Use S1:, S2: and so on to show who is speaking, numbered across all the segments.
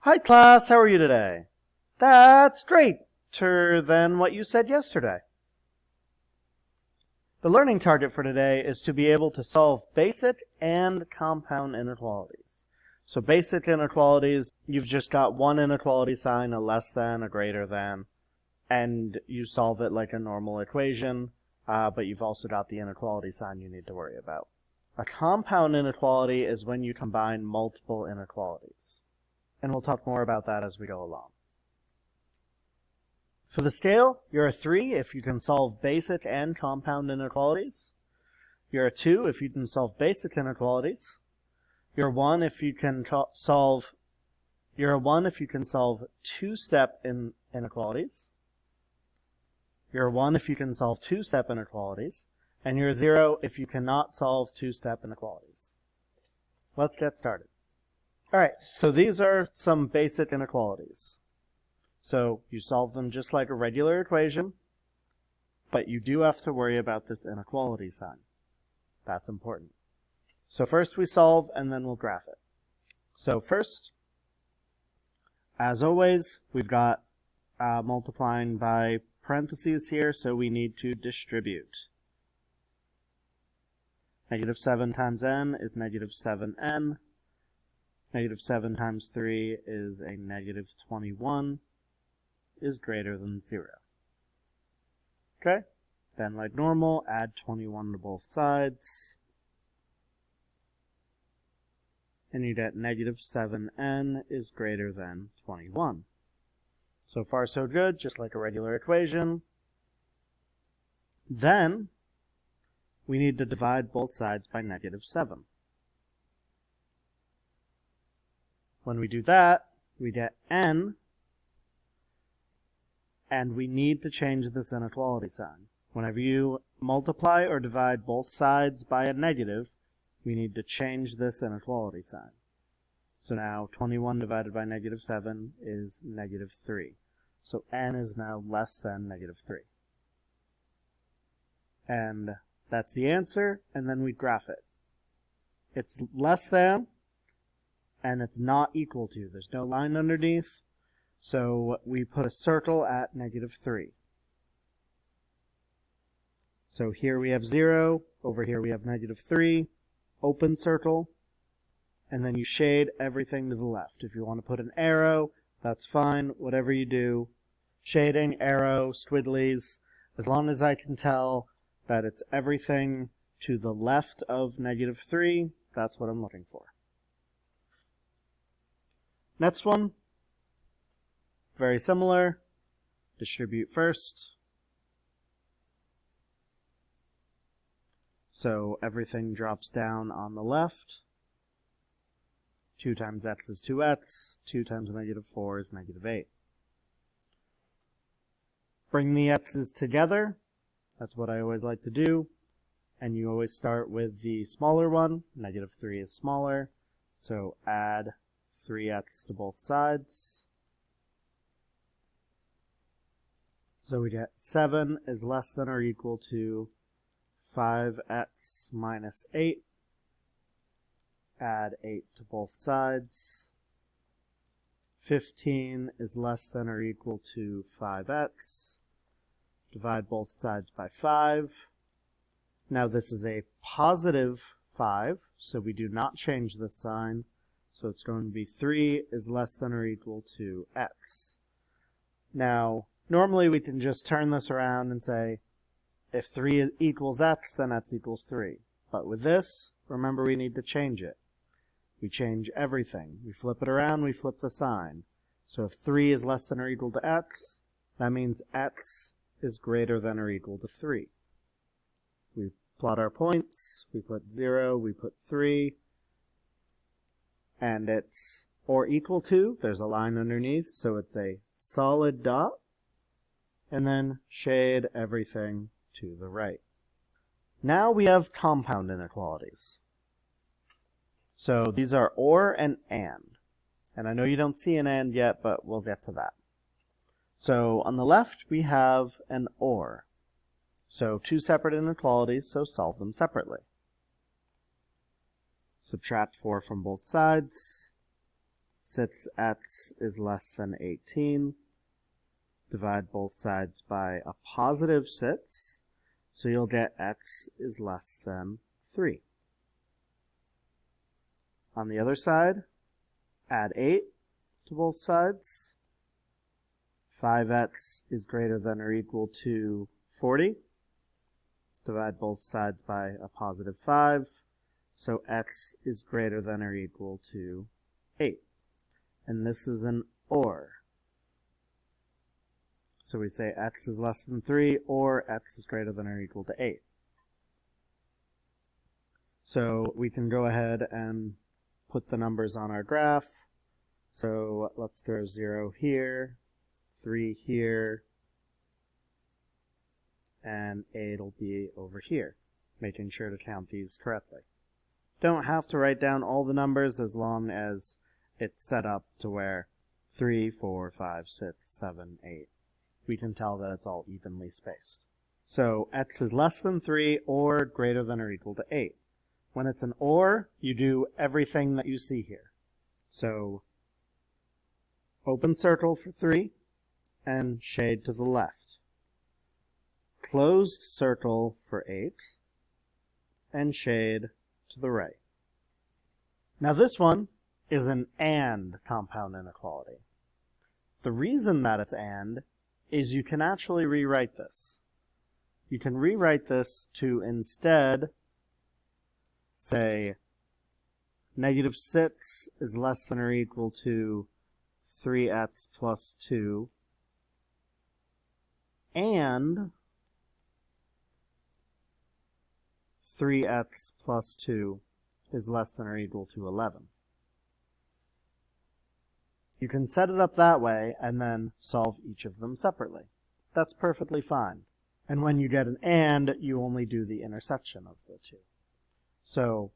S1: Hi class, how are you today? That's straighter than what you said yesterday. The learning target for today is to be able to solve basic and compound inequalities. So basic inequalities, you've just got one inequality sign, a less than, a greater than, and you solve it like a normal equation, but you've also got the inequality sign you need to worry about. A compound inequality is when you combine multiple inequalities. And we'll talk more about that as we go along. For the scale, you're a 3 if you can solve basic and compound inequalities. You're a 2 if you can solve basic inequalities. You're a 1 if you can solve two-step inequalities. You're a 1 if you can solve two-step inequalities. And you're a 0 if you cannot solve two-step inequalities. Let's get started. Alright, so these are some basic inequalities. So you solve them just like a regular equation, but you do have to worry about this inequality sign. That's important. So first we solve and then we'll graph it. So first, as always, we've got multiplying by parentheses here, so we need to distribute. Negative 7 times n is negative 7n. Negative 7 times 3 is a negative 21, is greater than 0. Okay? Then, like normal, add 21 to both sides. And you get negative 7n is greater than 21. So far, so good, just like a regular equation. Then, we need to divide both sides by negative 7. When we do that, we get n, and we need to change this inequality sign. Whenever you multiply or divide both sides by a negative, we need to change this inequality sign. So now 21 divided by negative 7 is negative 3. So n is now less than negative 3. And that's the answer, and then we graph it. It's less than, and it's not equal to. There's no line underneath, so we put a circle at negative 3. So here we have 0, over here we have negative 3, open circle, and then you shade everything to the left. If you want to put an arrow, that's fine, whatever you do. Shading, arrow, squiggles, as long as I can tell that it's everything to the left of negative 3, that's what I'm looking for. Next one, very similar. Distribute first. So everything drops down on the left. 2 times x is 2x. 2 times negative 4 is negative 8. Bring the x's together. That's what I always like to do. And you always start with the smaller one. Negative 3 is smaller. So add 3x to both sides. So we get 7 is less than or equal to 5x minus 8. Add 8 to both sides. 15 is less than or equal to 5x. Divide both sides by 5. Now this is a positive 5, so we do not change the sign. So it's going to be 3 is less than or equal to x. Now, normally we can just turn this around and say, if 3 equals x, then x equals 3. But with this, remember we need to change it. We change everything. We flip it around, we flip the sign. So if 3 is less than or equal to x, that means x is greater than or equal to 3. We plot our points, we put 0, we put 3, and it's or equal to, there's a line underneath, so it's a solid dot, and then shade everything to the right. Now we have compound inequalities. So these are or and and. And I know you don't see an and yet, but we'll get to that. So on the left we have an or. So two separate inequalities, so solve them separately. Subtract 4 from both sides. sits x is less than 18. Divide both sides by a positive sits, so you'll get x is less than 3. On the other side, add 8 to both sides. 5x is greater than or equal to 40. Divide both sides by a positive 5, so x is greater than or equal to 8. And this is an OR. So we say x is less than 3 or x is greater than or equal to 8. So we can go ahead and put the numbers on our graph. So let's throw 0 here, 3 here, and 8 will be over here, making sure to count these correctly. Don't have to write down all the numbers as long as it's set up to where 3, 4, 5, 6, 7, 8. We can tell that it's all evenly spaced. So x is less than 3 or greater than or equal to 8. When it's an OR, you do everything that you see here. So open circle for 3 and shade to the left. Closed circle for 8 and shade to the right. Now this one is an AND compound inequality. The reason that it's AND is you can actually rewrite this. You can rewrite this to instead say -6 is less than or equal to 3x plus 2 and 3x plus 2 is less than or equal to 11. You can set it up that way and then solve each of them separately. That's perfectly fine. And when you get an AND, you only do the intersection of the two. So,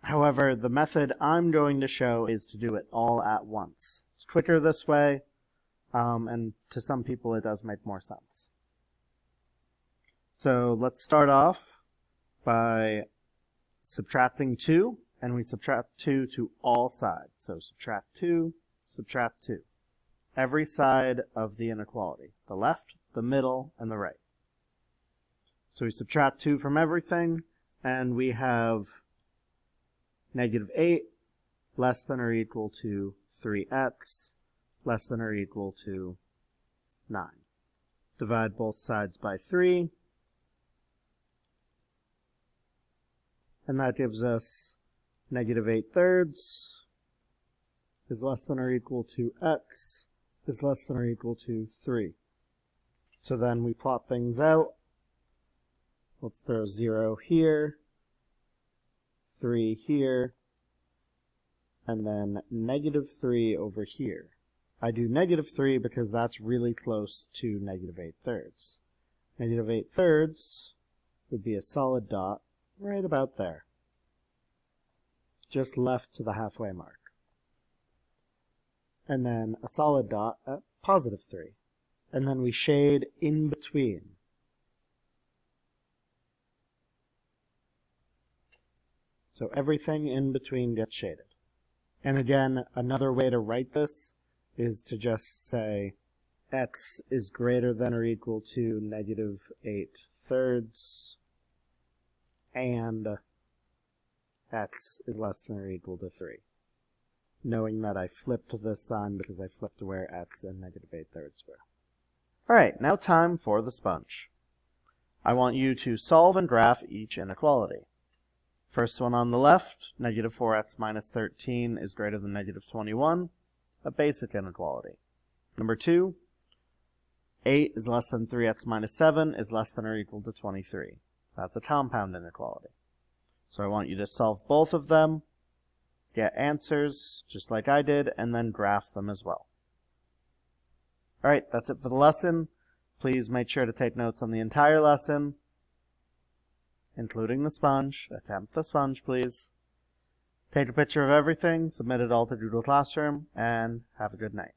S1: however, the method I'm going to show is to do it all at once. It's quicker this way, and to some people it does make more sense. So let's start off by subtracting 2, and we subtract 2 to all sides. So subtract 2, subtract 2. Every side of the inequality, the left, the middle, and the right. So we subtract 2 from everything, and we have -8 less than or equal to 3x less than or equal to 9. Divide both sides by 3, and that gives us -8/3 is less than or equal to x is less than or equal to 3. So then we plot things out. Let's throw 0 here, 3 here, and then -3 over here. I do -3 because that's really close to -8/3. -8/3 would be a solid dot right about there, just left to the halfway mark. And then a solid dot at +3. And then we shade in between. So everything in between gets shaded. And again, another way to write this is to just say x is greater than or equal to -8/3 and x is less than or equal to 3. Knowing that I flipped this sign because I flipped to where x and -8/3 were. Alright, now time for the sponge. I want you to solve and graph each inequality. First one on the left, -4x minus 13 is greater than -21, a basic inequality. Number 2, 8 is less than 3x minus 7 is less than or equal to 23. That's a compound inequality. So I want you to solve both of them, get answers, just like I did, and then graph them as well. Alright, that's it for the lesson. Please make sure to take notes on the entire lesson, including the sponge. Attempt the sponge, please. Take a picture of everything, submit it all to Google Classroom, and have a good night.